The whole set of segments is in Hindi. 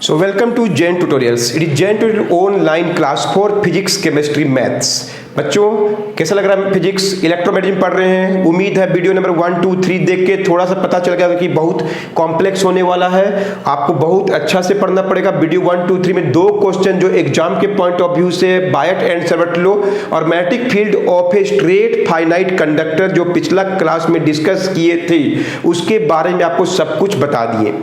So welcome to Jain Tutorials. It is Jain Tutorial online class for physics, chemistry, maths. बच्चों कैसा लग रहा है फिजिक्स इलेक्ट्रोमैग्नेटिज्म पढ़ रहे हैं। उम्मीद है वीडियो नंबर 1, 2, 3 देख के थोड़ा सा पता चल गया कि बहुत कॉम्प्लेक्स होने वाला है, आपको बहुत अच्छा से पढ़ना पड़ेगा। वीडियो 1, 2, 3 में 2 क्वेश्चन जो एग्जाम के पॉइंट ऑफ व्यू से बायट एंड सर्वट लो और magnetic field of a straight finite conductor जो पिछला क्लास में डिस्कस किए थे उसके बारे में आपको सब कुछ बता दिए।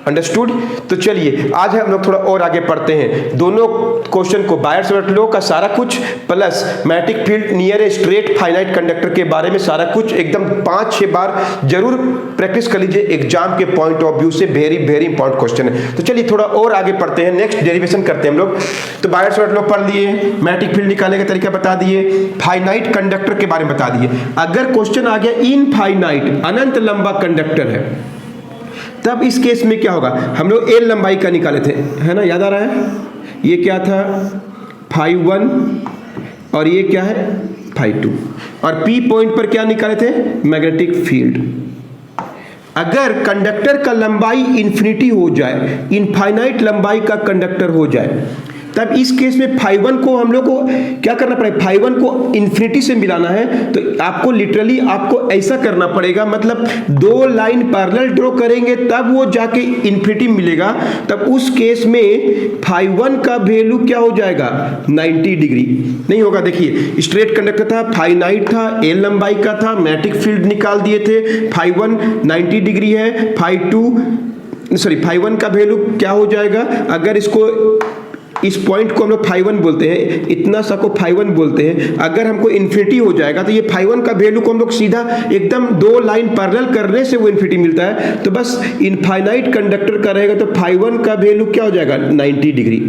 अंडरस्टूड। तो चलिए आज हम लोग थोड़ा और आगे पढ़ते हैं। दोनों क्वेश्चन को बायट सर्वट लॉ का सारा कुछ plus magnetic field near a straight finite conductor के बारे में सारा कुछ एकदम 5-6 बार जरूर प्रैक्टिस कर लीजिए। एग्जाम के पॉइंट ऑफ व्यू से वेरी वेरी इंपॉर्टेंट क्वेश्चन है। तो चलिए थोड़ा और आगे पढ़ते हैं। नेक्स्ट डेरिवेशन करते हैं हम लोग। तो बायट सर्वट लॉ पढ़ लिए, मैग्नेटिक फील्ड निकालने का तरीका बता दिए, फाइनाइट कंडक्टर के बारे में बता दिए। अगर क्वेश्चन आ गया इनफाइनाइट अनंत लंबा कंडक्टर है तब इस केस में क्या होगा। हम लोग एल लंबाई का निकाले थे, है ना, याद आ रहा है। ये क्या था φ1 और ये क्या है φ2 और P पॉइंट पर क्या निकाले थे मैग्नेटिक फील्ड। अगर कंडक्टर का लंबाई इंफिनिटी हो जाए, इनफाइनाइट लंबाई का कंडक्टर हो जाए, तब इस केस में φ1 को हम लोग को क्या करना पड़ेगा, φ1 को इंफिनिटी से मिलाना है। तो आपको लिटरली आपको ऐसा करना पड़ेगा, मतलब 2 लाइन पैरेलल ड्रॉ करेंगे तब वो जाके इंफिनिटी मिलेगा। तब उस केस में φ1 का वैल्यू क्या हो जाएगा 90 डिग्री नहीं होगा। देखिए स्ट्रेट कंडक्टर था, फाइनाइट था, एल लंबाई का था, मैग्नेटिक फील्ड निकाल दिए थे। φ1 90 डिग्री है, φ1 का वैल्यू क्या हो जाएगा। अगर इसको इस पॉइंट को हम लोग φ1 बोलते हैं, इतना सा को φ1 बोलते हैं। अगर हमको इन्फिनिटी हो जाएगा तो ये φ1 का वैल्यू को हम लोग सीधा एकदम 2 लाइन पैरेलल करने से वो इन्फिनिटी मिलता है। तो बस इनफाइनाइट कंडक्टर का रहेगा तो φ1 का वैल्यू क्या हो जाएगा 90 डिग्री।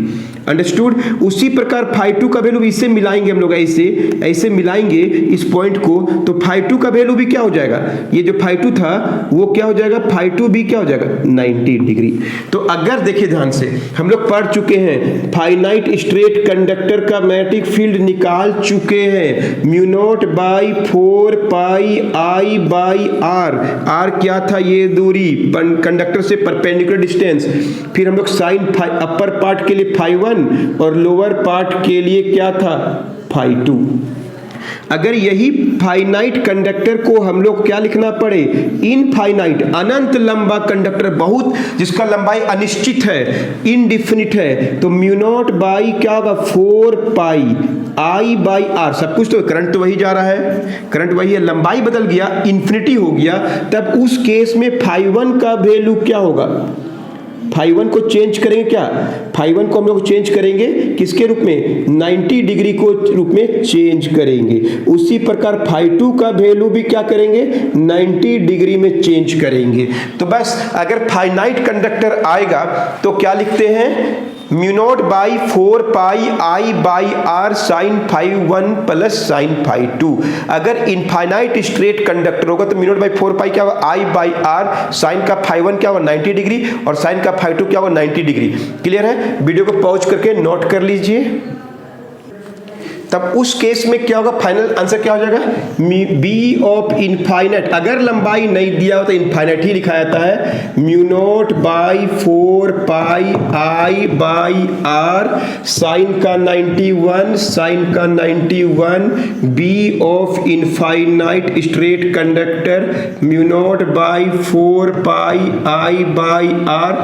अंडरस्टूड। उसी प्रकार φ2 का वैल्यू इससे मिलाएंगे हम लोग, ऐसे मिलाएंगे इस पॉइंट को, तो φ2 का वैल्यू भी क्या हो जाएगा, ये जो φ2 था वो क्या हो जाएगा, φ2 भी क्या हो जाएगा 90 डिग्री। तो अगर देखिए ध्यान से हम लोग पढ़ चुके हैं फाइनाइट स्ट्रेट कंडक्टर का मैग्नेटिक फील्ड निकाल चुके हैं μ0/4 पाई I बाई R क्या था, ये दूरी कंडक्टर से परपेंडिकुलर डिस्टेंस। फिर हम लोग साइन अपर पार्ट के लिए φ1 और लोअर पार्ट के लिए क्या था φ2। अगर यही फाइनाइट कंडक्टर को हम लोग क्या लिखना पड़े, इनफाइनाइट अनंत लंबा कंडक्टर, बहुत जिसका लंबाई अनिश्चित है, इनडिफिनिट है, तो μ0 बाई क्या होगा 4 पाई I बाई R। सब कुछ तो करंट तो वही जा रहा है, करंट वही है, लंबाई बदल गया, इन्फिनिटी हो गया। तब उस केस में φ1 का वैल्यू क्या होगा, φ1 को चेंज करेंगे, क्या φ1 को हम लोग चेंज करेंगे किसके रूप में 90 डिग्री को रूप में चेंज करेंगे। उसी प्रकार φ2 का वैल्यू भी क्या करेंगे 90 डिग्री में चेंज करेंगे। तो बस अगर फाइनाइट कंडक्टर आएगा तो क्या लिखते हैं μ0/4 pi I by R sine φ1 plus sine φ2। अगर इनफाइनाइट स्ट्रेट कंडक्टर होगा तो μ0/4 पाई क्या होगा I बाई R, साइन का φ1 क्या होगा 90 डिग्री और साइन का φ2 क्या होगा 90 डिग्री। क्लियर है। वीडियो को पॉज करके नोट कर लीजिए। तब उस केस में क्या होगा, फाइनल आंसर क्या हो जाएगा बी ऑफ इनफाइनाइट। अगर लंबाई नहीं दिया हो तो इनफाइनाइट ही लिखा जाता है μ0/4 pi I by R sine का 91 साइन का 91 B of infinite straight conductor μ0/4 pi I by R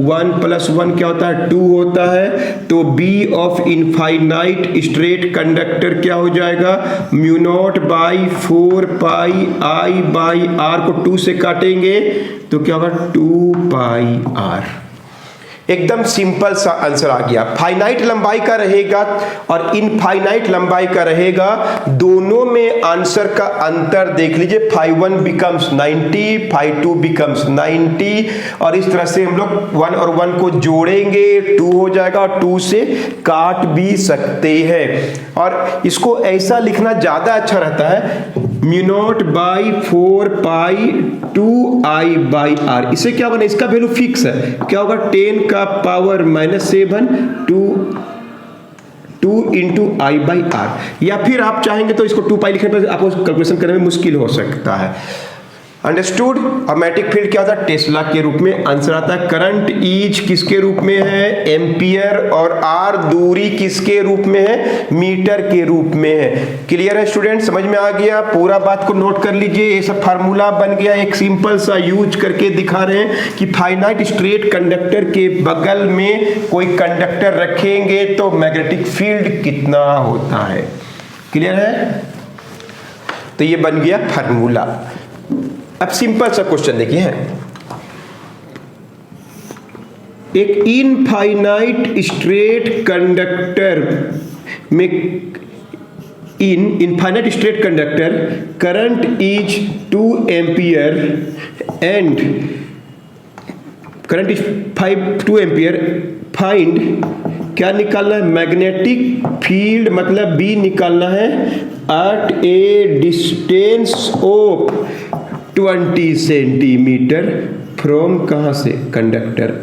1 + 1 क्या होता है 2 होता है। तो B of infinite straight conductor क्या हो जाएगा μ0/4 पाई I बाई R को 2 से काटेंगे तो क्या होगा 2 पाई R। एकदम सिंपल सा आंसर आ गया। फाइनाइट लंबाई का रहेगा और इनफाइनाइट लंबाई का रहेगा, दोनों में आंसर का अंतर देख लीजिए। φ1 बिकम्स 90, φ2 बिकम्स 90 और इस तरह से हम लोग 1 और 1 को जोड़ेंगे 2 हो जाएगा और 2 से काट भी सकते हैं। और इसको ऐसा लिखना ज्यादा अच्छा रहता है μ0/4 पाई 2I बाई R। इसे क्या होगा, इसका वैल्यू फिक्स है, क्या होगा 10 का power -7 2 into I by R। या फिर आप चाहेंगे तो इसको 2 पाई लिखने पर आपको कैलकुलेशन करने में मुश्किल हो सकता है। अंडरस्टूड। और मैग्नेटिक फील्ड क्या होता है? टेस्ला के रूप में आंसर आता है। करंट इज किसके रूप में है? एम्पियर। और आर दूरी किसके रूप में है? मीटर के रूप में है। क्लियर है स्टूडेंट? समझ में आ गया? पूरा बात को नोट कर लीजिए। ये सब फार्मूला बन गया, एक सिंपल सा यूज करके दिखा रहे हैं कि फाइनाइट स्ट्रेट कंडक्टर के बगल में कोई कंडक्टर रखेंगे तो मैग्नेटिक फील्ड कितना होता है। क्लियर है? तो ये बन गया फार्मूला। अब सिंपल सा क्वेश्चन देखिए, एक इनफाइनाइट स्ट्रेट कंडक्टर में infinite straight conductor current is 2 ampere and current is 2 ampere. Find, क्या निकालना है? मैग्नेटिक फील्ड, मतलब बी निकालना है at a distance of 20 centimetre from कहां से? कंडक्टर।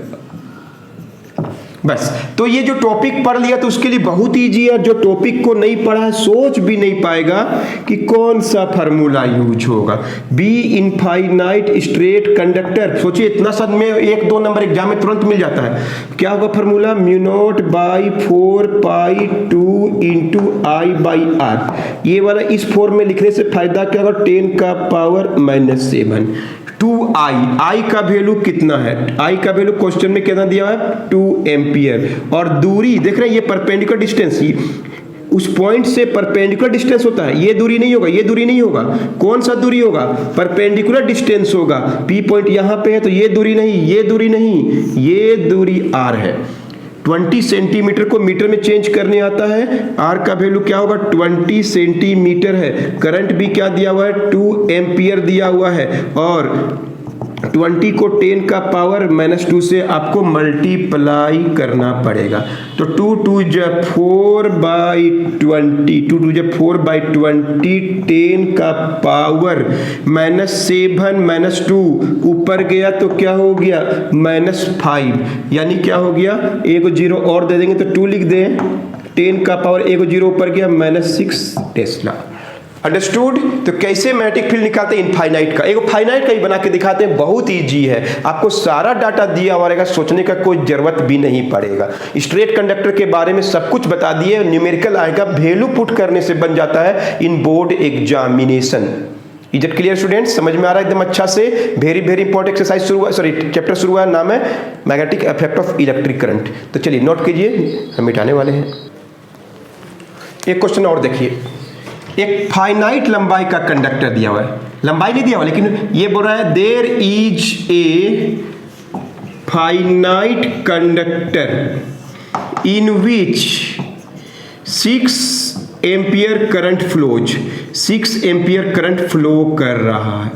बस। तो ये जो टॉपिक पढ़ लिया तो उसके लिए बहुत ईजी है। जो टॉपिक को नहीं पढ़ा है सोच भी नहीं पाएगा कि कौन सा फार्मूला यूज होगा। बी इनफाइनाइट स्ट्रेट कंडक्टर, सोचिए इतना सा में 1-2 नंबर एग्जाम में तुरंत मिल जाता है। क्या होगा formula? Mu naught by 4 pi 2 into I by R. ये वाला इस फॉर्म में लिखने से फायदा क्या होगा? 10 का पावर -7 2i। आई का वैल्यू कितना है? आई का वैल्यू क्वेश्चन में कितना दिया है? 2 एम्पियर। और दूरी देख रहे हैं, ये परपेंडिकुलर डिस्टेंस, उस पॉइंट से परपेंडिकुलर डिस्टेंस होता है। ये दूरी नहीं होगा, ये दूरी नहीं होगा। कौन सा दूरी होगा? परपेंडिकुलर डिस्टेंस होगा। पी पॉइंट यहां पे है तो ये दूरी नहीं, ये दूरी नहीं, ये दूरी आर है। 20 सेंटीमीटर को मीटर में चेंज करने आता है। आर का वैल्यू क्या होगा? 20 सेंटीमीटर है। करंट भी क्या दिया हुआ है? 2 एम्पियर दिया हुआ है। और 20 को 10 का पावर -2 से आपको मल्टीप्लाई करना पड़ेगा। तो 2 2 4 बाई 20, 2 2 4 बाई 20, 10 का पावर -7 -2 ऊपर गया तो क्या हो गया? -5। यानी क्या हो गया? एक 0 और दे देंगे तो 2 लिख दें। 10 का पावर एक 0 ऊपर गया -6 टेस्ला। अंडरस्टूड। तो कैसे मैग्नेटिक फील्ड निकालते हैं इनफाइनाइट का? एक फाइनाइट का ही बना के दिखाते हैं, बहुत इजी है। आपको सारा डाटा दिया हुआ रहेगा, सोचने का कोई जरूरत भी नहीं पड़ेगा। स्ट्रेट कंडक्टर के बारे में सब कुछ बता दिए। न्यूमेरिकल आएगा, वैल्यू पुट करने से बन जाता है इन board examination. Is it clear students? समझ में आ रहा है एकदम अच्छा से? वेरी वेरी इंपॉर्टेंट एक्सरसाइज शुरू हुआ, सॉरी चैप्टर शुरू हुआ, नाम है magnetic effect of electric current. तो चलिए नोट कीजिए, हम मिटाने वाले हैं। एक क्वेश्चन और देखिए, एक फाइनाइट लंबाई का कंडक्टर दिया हुआ है। लंबाई नहीं दिया हुआ, लेकिन ये बोल रहा है there is a finite conductor in which 6 ampere current flows. 6 ampere current flow कर रहा है।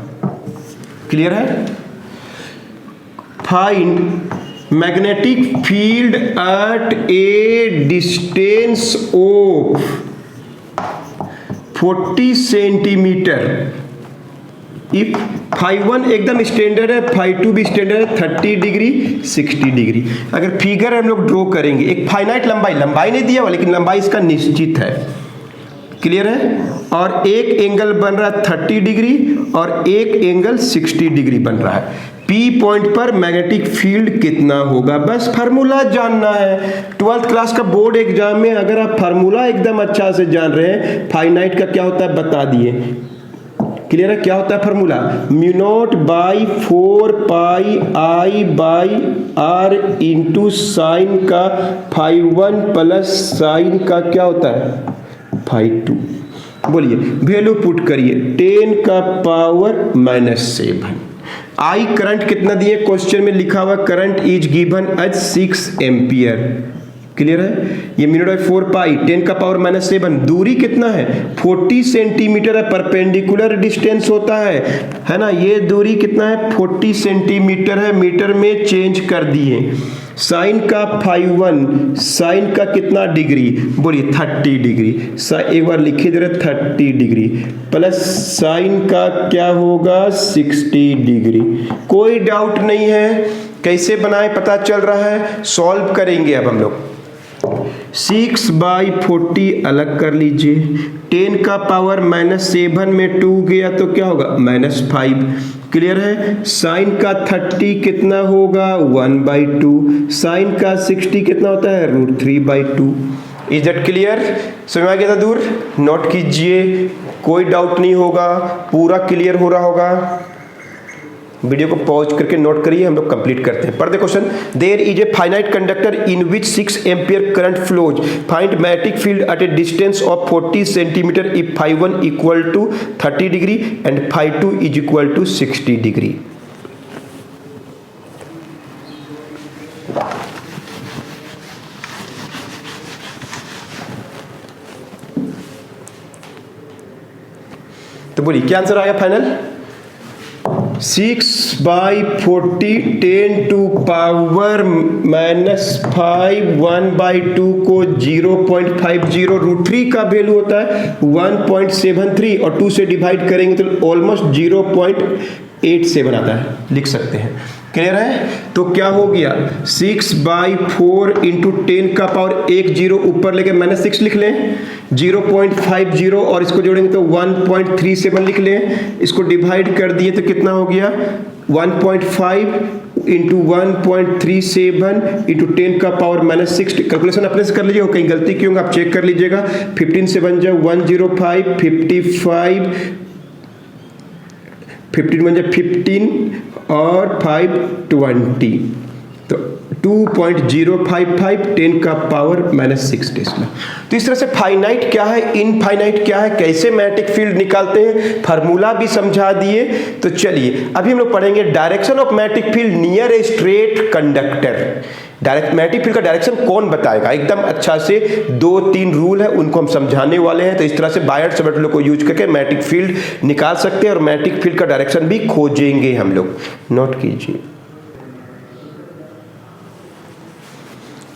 क्लियर है? Find magnetic field at a distance of 40 centimetre if φ1 एकदम स्टैंडर्ड है, φ2 भी स्टैंडर्ड है, 30 डिग्री 60 डिग्री। अगर फिगर हम लोग ड्रॉ करेंगे, एक फाइनाइट लंबाई नहीं दिया हुआ, लेकिन लंबाई इसका निश्चित है। क्लियर है? और एक एंगल बन रहा है 30 डिग्री और एक एंगल 60 डिग्री बन रहा है। पी पॉइंट पर मैग्नेटिक फील्ड कितना होगा? बस फार्मूला जानना है। 12th क्लास का बोर्ड एग्जाम में अगर आप फार्मूला एकदम अच्छा से जान रहे हैं, फाइनाइट का क्या होता है बता दिए। क्लियर है? क्या होता है formula? Mu naught by 4 pi I by R into sin का φ1 प्लस साइन का क्या होता है φ2। बोलिए, वैल्यू पुट करिए। 10 का पावर -7। आई करंट कितना दिए? क्वेश्चन में लिखा हुआ current is given as 6 ampere. Clear है? ये म्यू नॉट बाई 4 पाई 10 का पावर -7। दूरी कितना है? 40 सेंटीमीटर है। परपेंडिकुलर डिस्टेंस होता है ना? ये दूरी कितना है? 40 सेंटीमीटर है। मीटर में चेंज कर दिए। साइन का φ1, साइन का कितना डिग्री? बोलिए 30 डिग्री। एक बार लिखिए जरा, 30 डिग्री प्लस साइन का क्या होगा? 60 डिग्री। कोई डाउट नहीं है? कैसे बनाए पता चल रहा है? सॉल्व करेंगे अब हम लोग। 6/40 अलग कर लीजिए, 10 का पावर -7 में 2 गया तो क्या होगा -5। क्लियर है। साइन का 30 कितना होगा 1/2, साइन का 60 कितना होता है √3/2। Is that clear? समझ आ गया था दूर? नोट कीजिए, कोई डाउट नहीं होगा, पूरा क्लियर हो रहा होगा। वीडियो को पॉज करके नोट करिए, हम लोग कंप्लीट करते हैं। पढ़ते question. There is a finite conductor in which 6 ampere current flows, find magnetic field at a distance of 40 centimetre if φ1 equal to 30 degree and φ2 is equal to 60 degree. तो बोलिए क्या आंसर आएगा फाइनल? 6/40 10 टू पावर -5 1/2 को 0.50 √3 का वैल्यू होता है 1.73 और 2 से डिवाइड करेंगे तो ऑलमोस्ट 0.87 आता है, लिख सकते हैं। क्लियर है? तो क्या हो गया 6/4 इंटू 10 का पावर 1 0 ऊपर लेके -6 लिख लें, 0.50 और इसको जोड़ेंगे तो 1.37 लिख लें, इसको डिवाइड कर दिए तो कितना हो गया 1.5 इंटू 1.37 इंटू 10 का पावर -6। कैलकुलेशन अपने से कर लीजिए, कहीं गलती क्यों आप चेक कर लीजिएगा। 15 से बन जाए 105, 55, 15 बन जाए 15 और 5 20, तो 2.055 10 का पावर -6 टेस्ला। तो इस तरह से फाइनाइट क्या है, इनफाइनाइट क्या है, कैसे मैग्नेटिक फील्ड निकालते हैं, फार्मूला भी समझा दिए। तो चलिए अभी हम लोग पढ़ेंगे direction of magnetic field near a straight conductor. Magnetic field का डायरेक्शन कौन बताएगा? एकदम अच्छा से 2-3 रूल है, उनको हम समझाने वाले हैं। तो इस तरह से बायट-सावर्त को यूज करके मैग्नेटिक फील्ड निकाल सकते हैं और मैग्नेटिक फील्ड का डायरेक्शन भी खोजेंगे हम लोग। नोट कीजिए।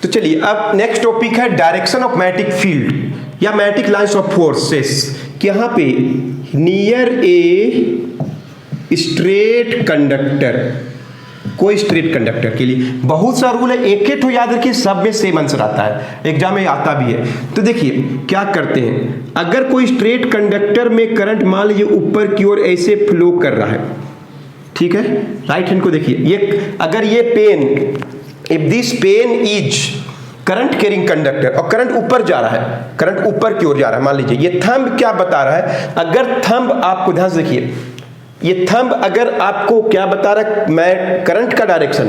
तो चलिए अब नेक्स्ट टॉपिक है डायरेक्शन ऑफ मैग्नेटिक फील्ड या मैग्नेटिक लाइंस ऑफ फोर्सेस। यहाँ पे नियर ए स्ट्रेट कंडक्टर, कोई स्ट्रेट कंडक्टर के लिए बहुत सा रूल है, एक एक तो याद रखिए, सब में सेम आंसर आता है, एग्जाम में आता भी है। तो देखिए क्या करते हैं, अगर कोई स्ट्रेट कंडक्टर में करंट मान लीजिए ऊपर की ओर ऐसे फ्लो कर रहा है, ठीक है, राइट हैंड को देखिए, ये अगर ये pen, if this pen is current carrying conductor और करंट ऊपर जा रहा है, करंट ऊपर की ओर जा रहा है, मान लीजिए ये थंब क्या बता रहा है, अगर थंब आपको ध्यान से देखिए, ये थंब अगर आपको क्या बता रहा है, मैं करंट का डायरेक्शन,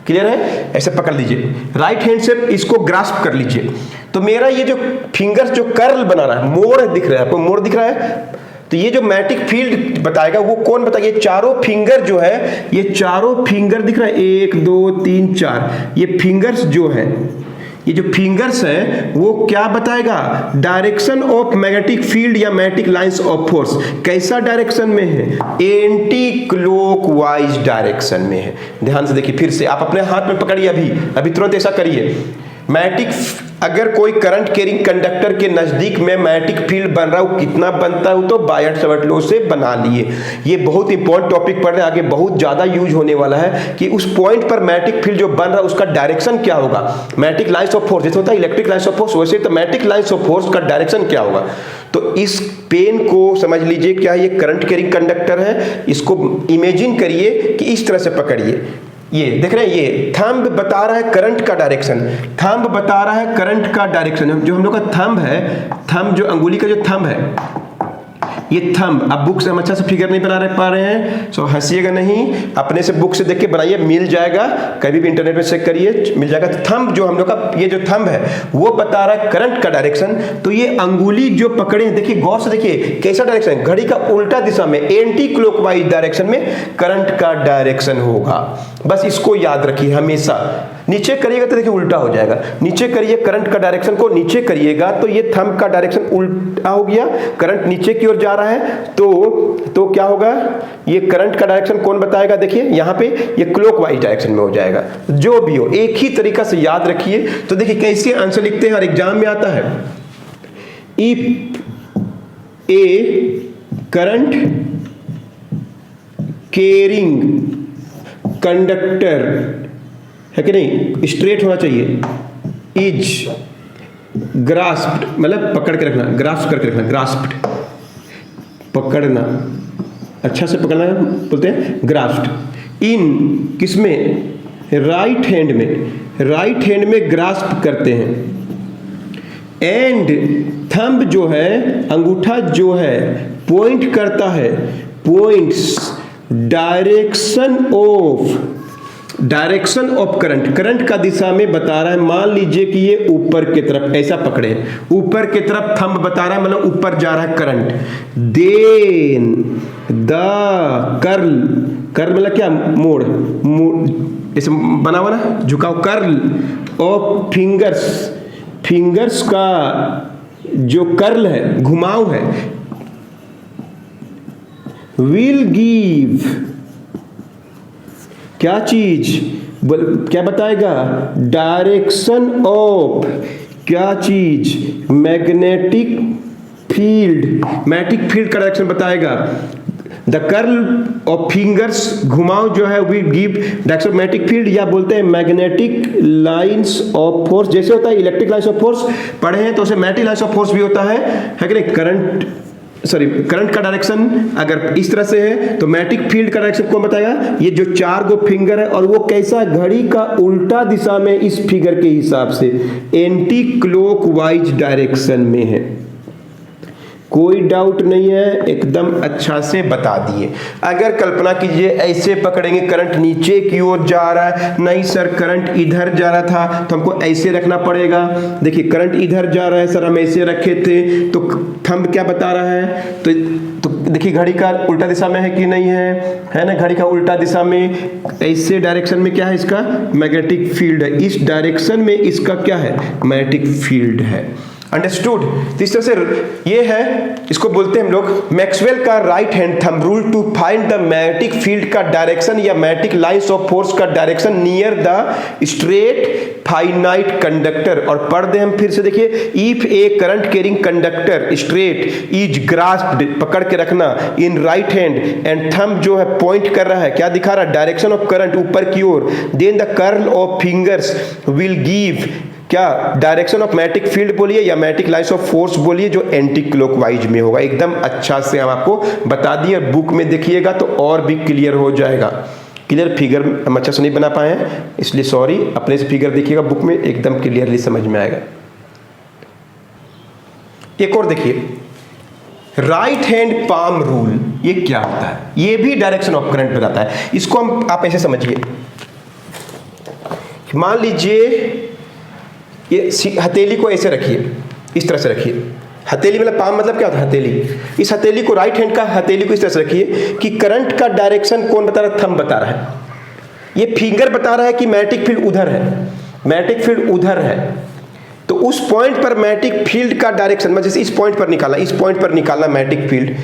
क्लियर है, ऐसे पकड़ लीजिए, राइट हैंड से इसको ग्रास्प कर लीजिए, तो मेरा ये जो फिंगर्स जो कर्ल बना रहा है, मोड़ दिख रहा है आपको, मोड़ दिख रहा है, तो ये जो मैग्नेटिक फील्ड बताएगा वो कौन बताएगा, ये चारों फिंगर जो है, ये चारों फिंगर दिख रहा है, 1 2 3 4, ये फिंगर्स जो है, ये जो फिंगर्स है वो क्या बताएगा, डायरेक्शन ऑफ मैग्नेटिक फील्ड या मैग्नेटिक लाइंस ऑफ फोर्स। कैसा डायरेक्शन में है, एंटी क्लॉकवाइज डायरेक्शन में है। ध्यान से देखिए, फिर से आप अपने हाथ में पकड़िए, अभी तुरंत ऐसा करिए। मैग्नेटिक, अगर कोई करंट कैरिंग कंडक्टर के नजदीक में मैग्नेटिक फील्ड बन रहा है, कितना बनता है, तो बायट-सावर्त लॉ से बना लिए। ये बहुत इंपॉर्टेंट टॉपिक पढ़ रहे हैं, आगे बहुत ज्यादा यूज होने वाला है कि उस पॉइंट पर मैग्नेटिक फील्ड जो बन रहा है उसका डायरेक्शन क्या होगा। मैग्नेटिक लाइंस ऑफ फोर्स जैसे होता है इलेक्ट्रिक लाइंस ऑफ फोर्स, वैसे तो मैग्नेटिक लाइंस ऑफ फोर्स का डायरेक्शन क्या होगा। तो इस पेन को समझ लीजिए, क्या ये करंट कैरिंग कंडक्टर है, इसको इमेजिन करिए कि इस तरह से पकड़िए, ये देख रहे हैं, ये थंब बता रहा है करंट का डायरेक्शन, थंब बता रहा है करंट का डायरेक्शन। जो हम लोग का थंब है, थंब जो अंगुली का जो थंब है, ये थंब, अब बुक से हम अच्छा से फिगर नहीं बना पा रहे हैं, सो हंसिएगा नहीं, अपने से बुक से देख के बनाइए, मिल जाएगा, कभी भी इंटरनेट में चेक करिए, मिल जाएगा। तो थंब जो हम लोग का, ये जो थंब है वो बता रहा है करंट का डायरेक्शन। तो ये अंगुली जो पकड़े हैं, देखिए गौर से देखिए कैसा डायरेक्शन है, घड़ी का उल्टा दिशा में, एंटी क्लॉकवाइज डायरेक्शन में करंट का डायरेक्शन होगा। बस इसको याद रखिए हमेशा। नीचे करिएगा तो देखिए उल्टा हो जाएगा, नीचे करिए, करंट का डायरेक्शन को नीचे करिएगा तो ये थंब का डायरेक्शन उल्टा हो गया, करंट नीचे की ओर जा रहा है, तो क्या होगा, ये करंट का डायरेक्शन कौन बताएगा, देखिए यहाँ पे ये क्लॉकवाइज डायरेक्शन में हो जाएगा। जो भी हो एक ही तरीका से याद रखिए। तो देखिए कैसे आंसर लिखते हैं, और एग्जाम में आता है, if a current carrying conductor है कि नहीं, स्ट्रेट होना चाहिए, इज ग्रास्प्ड, मतलब पकड़ के रखना, ग्रास्प करके रखना, ग्रास्प्ड पकड़ना, अच्छा से पकड़ना बोलते हैं ग्रास्प्ड। इन किसमें, राइट हैंड में, राइट हैंड में ग्रास्प करते हैं। एंड थंब जो है, अंगूठा जो है पॉइंट करता है, points direction of current, current का दिशा में बता रहा है। मान लीजिए कि ये ऊपर की तरफ ऐसा पकड़े, ऊपर की तरफ थंब बता रहा है, मतलब ऊपर जा रहा है current. Then the curl, curl मतलब क्या, मोड़, ऐसे बना हुआ ना झुकाव, कर्ल ऑफ फिंगर्स, फिंगर्स का जो कर्ल है, घुमाव है, विल गिव क्या चीज, क्या बताएगा, डायरेक्शन ऑफ क्या चीज, मैग्नेटिक फील्ड, मैग्नेटिक फील्ड का डायरेक्शन बताएगा। द कर्ल ऑफ फिंगर्स, घुमाव जो है, we give direction of magnetic field, या बोलते हैं मैग्नेटिक लाइंस ऑफ फोर्स। जैसे होता है इलेक्ट्रिक लाइंस ऑफ फोर्स पढ़े हैं, तो उसे मैग्नेटिक लाइंस ऑफ फोर्स भी होता है कि नहीं। करंट का डायरेक्शन अगर इस तरह से है तो मैग्नेटिक फील्ड का डायरेक्शन कौन बताएगा, ये जो 4 गो फिंगर है, और वो कैसा, घड़ी का उल्टा दिशा में, इस फिगर के हिसाब से एंटी क्लॉकवाइज डायरेक्शन में है। कोई डाउट नहीं है, एकदम अच्छा से बता दिए। अगर कल्पना कीजिए ऐसे पकड़ेंगे, करंट नीचे की ओर जा रहा है, नहीं सर करंट इधर जा रहा था तो हमको ऐसे रखना पड़ेगा। देखिए करंट इधर जा रहा है सर, हम ऐसे रखे थे, तो थंब क्या बता रहा है, तो देखिए घड़ी का उल्टा दिशा में है कि नहीं है ना, घड़ी का उल्टा दिशा में, ऐसे डायरेक्शन में क्या है, इसका मैग्नेटिक फील्ड है, इस डायरेक्शन में इसका क्या है, मैग्नेटिक फील्ड है। अंडरस्टूड। तो इस तरह से ये है, इसको बोलते हैं हम लोग मैक्सवेल का right hand thumb rule to find the magnetic field का डायरेक्शन या मैग्नेटिक लाइंस ऑफ फोर्स का direction near the straight finite conductor. और पढ़ दें हम फिर से, देखिए, if a current carrying conductor straight is grasped, पकड़ के रखना, in right hand, and thumb जो है पॉइंट कर रहा है, क्या दिखा रहा है, डायरेक्शन ऑफ करंट ऊपर की ओर, then the curl of fingers will give क्या, डायरेक्शन ऑफ मैग्नेटिक फील्ड बोलिए या मैग्नेटिक लाइंस ऑफ फोर्स बोलिए, जो एंटी क्लॉकवाइज में होगा। एकदम अच्छा से हम आपको बता दिए, बुक में देखिएगा तो और भी क्लियर हो जाएगा। क्लियर, फिगर हम अच्छा से नहीं बना पाए हैं इसलिए सॉरी, अपने से फिगर देखिएगा बुक में, एकदम क्लियरली समझ में आएगा। एक और देखिए, राइट हैंड पाम रूल, ये क्या होता है, ये भी डायरेक्शन ऑफ करंट बताता है। इसको हम आप ऐसे समझिए, मान लीजिए ये हथेली को ऐसे रखिए, इस तरह से रखिए, हथेली मतलब पाम मतलब क्या होता है, हथेली, इस हथेली को, राइट हैंड का हथेली को इस तरह से रखिए कि करंट का डायरेक्शन कौन बता रहा है, थंब बता रहा है, ये फिंगर बता रहा है कि मैग्नेटिक फील्ड उधर है, मैग्नेटिक फील्ड उधर है, तो उस पॉइंट पर मैग्नेटिक फील्ड का डायरेक्शन, मतलब जैसे इस पॉइंट पर निकालना, इस पॉइंट पर निकालना मैग्नेटिक फील्ड,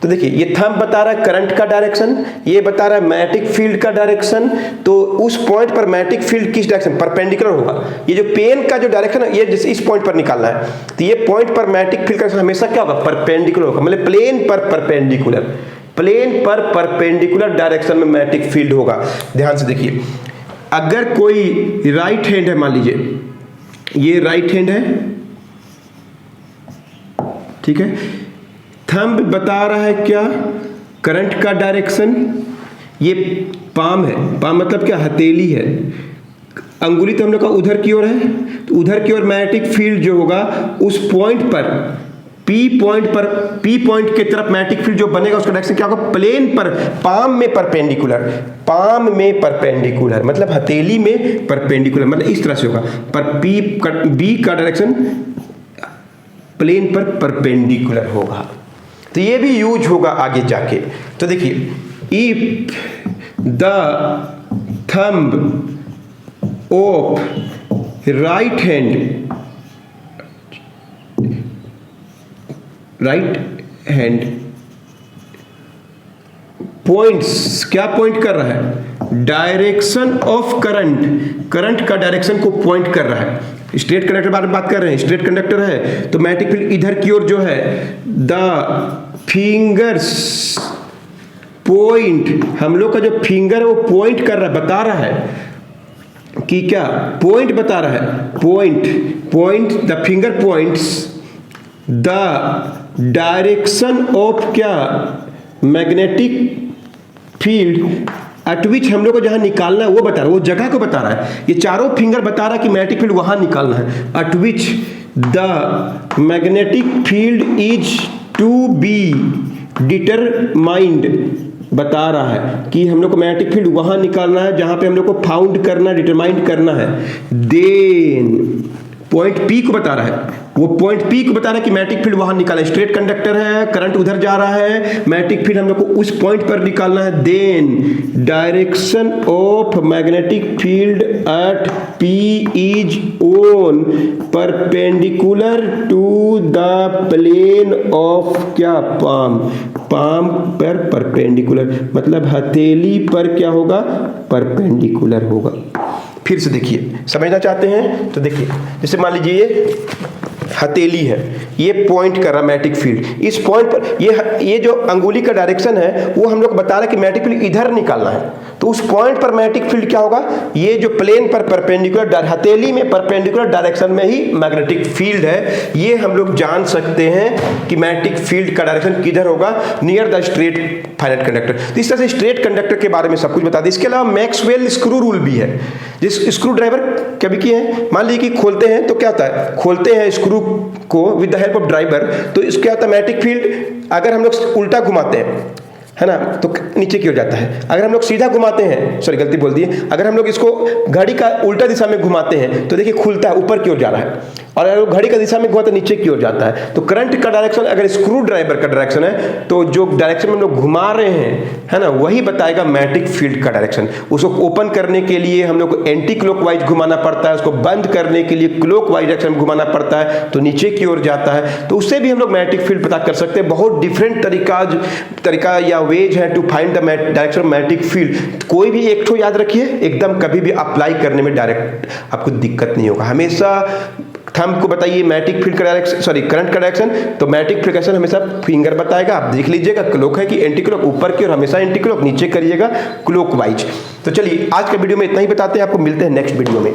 तो देखिए ये थंब बता रहा है करंट का डायरेक्शन, ये बता रहा है मैग्नेटिक फील्ड का डायरेक्शन, तो उस पॉइंट पर मैग्नेटिक फील्ड किस डायरेक्शन, परपेंडिकुलर होगा। ये जो पेन का जो डायरेक्शन है, ये जैसे इस पॉइंट पर निकालना है, तो ये पॉइंट पर मैग्नेटिक फील्ड का हमेशा क्या होगा, परपेंडिकुलर होगा, मतलब प्लेन पर परपेंडिकुलर, प्लेन पर परपेंडिकुलर डायरेक्शन में मैग्नेटिक फील्ड होगा। ध्यान से देखिए, अगर कोई राइट हैंड है, मान लीजिए ये राइट हैंड है, ठीक है, थंब बता रहा है क्या, करंट का डायरेक्शन, ये पाम है, पाम मतलब क्या, हथेली है, अंगुली तो हम लोग का उधर की ओर है, तो उधर की ओर मैग्नेटिक फील्ड जो होगा उस पॉइंट पर, पी पॉइंट की तरफ मैग्नेटिक फील्ड जो बनेगा उसका डायरेक्शन क्या होगा, प्लेन पर, पाम में परपेंडिकुलर, पाम में परपेंडिकुलर मतलब हथेली में परपेंडिकुलर, मतलब इस तरह से होगा, पर बी का डायरेक्शन प्लेन पर परपेंडिकुलर होगा। तो ये भी यूज होगा आगे जाके। तो देखिए, if the thumb of right hand points, क्या पॉइंट कर रहा है, डायरेक्शन ऑफ करंट, करंट का डायरेक्शन को पॉइंट कर रहा है। स्ट्रेट कंडक्टर के बारे में बात कर रहे हैं, स्ट्रेट कंडक्टर है तो मैग्नेटिक फील्ड इधर की ओर जो है, द फिंगर्स पॉइंट, हम लोग का जो फिंगर है वो पॉइंट कर रहा है, बता रहा है, कि क्या पॉइंट बता रहा है, point the finger points the direction of क्या मैग्नेटिक फील्ड एट विच हम लोग को जहां निकालना है वो बता रहा है, वो जगह को बता रहा है। ये चारों फिंगर बता रहा है कि मैग्नेटिक फील्ड वहां निकालना है। At which the magnetic field is to be determined, बता रहा है कि हम लोग को मैग्नेटिक फील्ड वहां निकालना है जहां पे हम लोग को फाउंड करना, डिटरमाइंड करना है। देन पॉइंट पी को बता रहा है, वो पॉइंट पी को बता रहा है कि मैग्नेटिक फील्ड वहां निकालना है। स्ट्रेट कंडक्टर है, करंट उधर जा रहा है, मैग्नेटिक फील्ड हम लोग को उस पॉइंट पर निकालना है। Then direction of magnetic field at P is on perpendicular to the plane of क्या पाम पर परपेंडिकुलर, मतलब हथेली पर क्या होगा, परपेंडिकुलर होगा। फिर से देखिए, समझना चाहते हैं तो देखिए, जैसे मान लीजिए ये हथेली है, ये पॉइंट कर रहा मैग्नेटिक फील्ड, इस पॉइंट पर ये जो अंगुली का डायरेक्शन है वो हम लोग बता रहा है कि मैग्नेटिक फील्ड इधर निकालना है। तो उस पॉइंट पर मैग्नेटिक फील्ड क्या होगा, ये जो प्लेन पर परपेंडिकुलर, हथेली में परपेंडिकुलर डायरेक्शन में ही मैग्नेटिक फील्ड है। ये हम लोग जान सकते हैं कि मैग्नेटिक फील्ड का डायरेक्शन किधर होगा, near the straight finite conductor. तो इस तरह से स्ट्रेट कंडक्टर के बारे में सब कुछ बता दें। इसके अलावा मैक्सवेल स्क्रू रूल भी है, जिस स्क्रू ड्राइवर कभी किए हैं, मान लीजिए कि खोलते हैं तो क्या होता है, खोलते हैं स्क्रू को with the help of driver, तो इसका क्या होता है, मैग्नेटिक फील्ड अगर हम लोग उल्टा घुमाते हैं, है ना, तो नीचे की ओर जाता है। अगर हम लोग सीधा घुमाते हैं, सॉरी गलती बोल दी, अगर हम लोग इसको घड़ी का उल्टा दिशा में घुमाते हैं तो देखिए खुलता है, ऊपर की ओर जा रहा है, और अगर घड़ी का दिशा में घुमाते नीचे की ओर जाता है। तो करंट का डायरेक्शन अगर स्क्रू ड्राइवर का डायरेक्शन है तो जो डायरेक्शन में हम लोग घुमा रहे हैं, है ना, वही बताएगा मैग्नेटिक फील्ड का डायरेक्शन। उसको ओपन करने के लिए हम लोग को एंटी क्लॉकवाइज घुमाना पड़ता है, उसको बंद करने के लिए क्लॉकवाइज डायरेक्शन में घुमाना पड़ता है, तो नीचे की ओर जाता है। तो उससे भी हम लोग मैग्नेटिक फील्ड पता कर सकते हैं। बहुत डिफरेंट तरीका या वेज है to find the direction of magnetic field. कोई भी एक ठो याद रखिए, एकदम कभी भी अप्लाई करने में डायरेक्ट आपको दिक्कत नहीं होगा। हमेशा थंब को बताइए मैग्नेटिक फील्ड का डायरेक्शन, सॉरी करंट का डायरेक्शन, तो मैग्नेटिक फील्ड का डायरेक्शन हमेशा फिंगर बताएगा। आप देख लीजिएगा, क्लॉक है कि एंटी क्लॉक, ऊपर की ओर हमेशा एंटी क्लॉक, नीचे करिएगा क्लॉकवाइज। तो चलिए आज के वीडियो में इतना ही बताते हैं, आपको मिलते हैं नेक्स्ट वीडियो में।